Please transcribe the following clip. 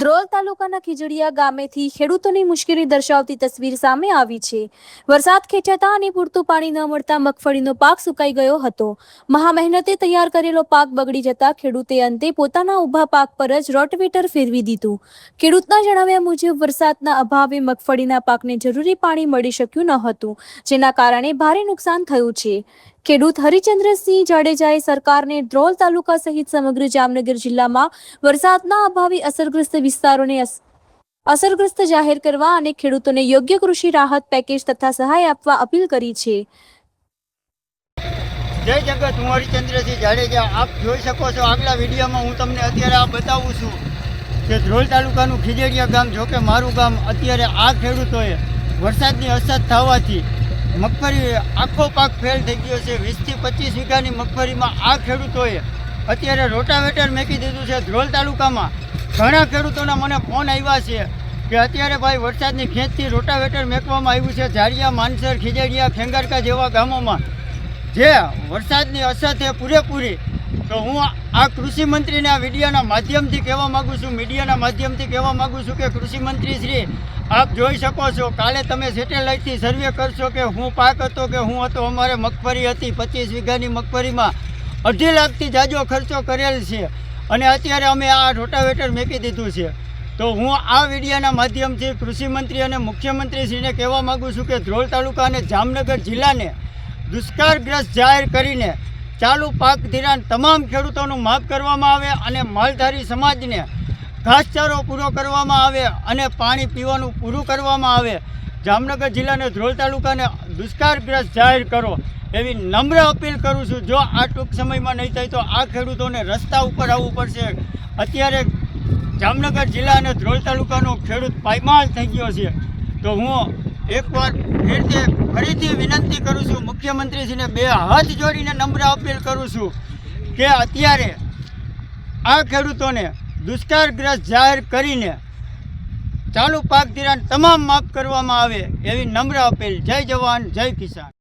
ધ્રોલ તાલુકાના ખીજડીયા ગામેથી ખેડૂતોની મુશ્કેલી દર્શાવતી તસવીર સામે આવી છે। વરસાદ ખેંચાતા અને પૂરતું પાણી ન મળતા મગફળીનો પાક સુકાઈ ગયો હતો। મહા મહેનતે તૈયાર કરેલો પાક બગડી જતા ખેડૂતે અંતે પોતાના ઊભા પાક પર જ રોટાવેટર ફેરવી દીધું। ખેડૂતના જણાવ્યા મુજબ વરસાદના અભાવે મગફળીના પાકને જરૂરી પાણી મળી શક્યું ન હતું, જેના કારણે ભારે નુકસાન થયું છે। ખેડૂત હરિચંદ્રસિંહ જાડેજાએ સરકારને ધ્રોલ તાલુકા સહિત સમગ્ર જામનગર જિલ્લામાં વરસાદના અભાવે અસરગ્રસ્ત વિસ્તારોને અસરગ્રસ્ત જાહેર કરવા અને ખેડૂતોને યોગ્ય કૃષિ રાહત પેકેજ તથા સહાય આપવા અપીલ કરી છે। જય જગત, હું હરિચંદ્રસિંહ જાડેજા। આપ જોઈ શકો છો આગલા વિડીયોમાં હું તમને અત્યારે આ બતાવું છું કે ધ્રોલ તાલુકાનું ખીજડીયા ગામ, જો કે મારું ગામ, અત્યારે આ ખેડૂતોએ વરસાદની અસર થવાથી મગફળી આખો પાક ફેલ થઈ ગયો છે। 20 થી 25 વીઘાની મગફળીમાં આ ખેડૂતોએ અત્યારે રોટાવેટર મેકી દીધું છે। ધ્રોલ તાલુકામાં ઘણા ખેડૂતોના મને ફોન આવ્યા છે કે અત્યારે ભાઈ વરસાદની ખેંચથી રોટાવેટર મેકવામાં આવ્યું છે ઝાડિયા, માનસર, ખીજડીયા, ખેંગારકા જેવા ગામોમાં જે વરસાદની અસર છે પૂરેપૂરી। તો હું આ કૃષિ મંત્રીને આ વિડીયોના માધ્યમથી કહેવા માગું છું, મીડિયાના માધ્યમથી કહેવા માગું છું કે કૃષિ મંત્રી શ્રી, આપ જોઈ શકો છો, કાલે તમે સેટેલાઇટથી સર્વે કરશો કે હું પાક હતો કે હું હતો। અમારે મગફળી હતી 25 વીઘાની મગફળીમાં 2.5 લાખથી જાજો ખર્ચો કરેલ છે અને અત્યારે અમે આ રોટાવેટર મેકી દીધું છે। તો હું આ વિડીયોના માધ્યમથી કૃષિ મંત્રી અને મુખ્યમંત્રીશ્રીને કહેવા માગું છું કે ધ્રોલ તાલુકા અને જામનગર જિલ્લાને દુષ્કાળગ્રસ્ત જાહેર કરીને ચાલુ પાક ધિરાણ તમામ ખેડૂતોનું માફ કરવામાં આવે અને માલધારી સમાજને ઘાસચારો પૂરો કરવામાં આવે અને પાણી પીવાનું પૂરું કરવામાં આવે। જામનગર જિલ્લાને ધ્રોલ તાલુકાને દુષ્કાળગ્રસ્ત જાહેર કરો એવી નમ્ર અપીલ કરું છું। જો આ ટૂંક સમયમાં નહીં થાય તો આ ખેડૂતોને રસ્તા ઉપર આવવું પડશે। અત્યારે જામનગર જિલ્લા અને ધ્રોલ તાલુકાનો ખેડૂત પાયમાલ થઈ ગયો છે। તો હું એકવાર ફરીથી વિનંતી કરું છું મુખ્યમંત્રીશ્રીને, 2 હાથ જોડીને નમ્ર અપીલ કરું છું કે અત્યારે આ ખેડૂતોને દુષ્કાળગ્રસ્ત જાહેર કરીને ચાલુ પાક ધિરાણ તમામ માફ કરવામાં આવે એવી નમ્ર અપીલ। જય જવાન, જય કિસાન।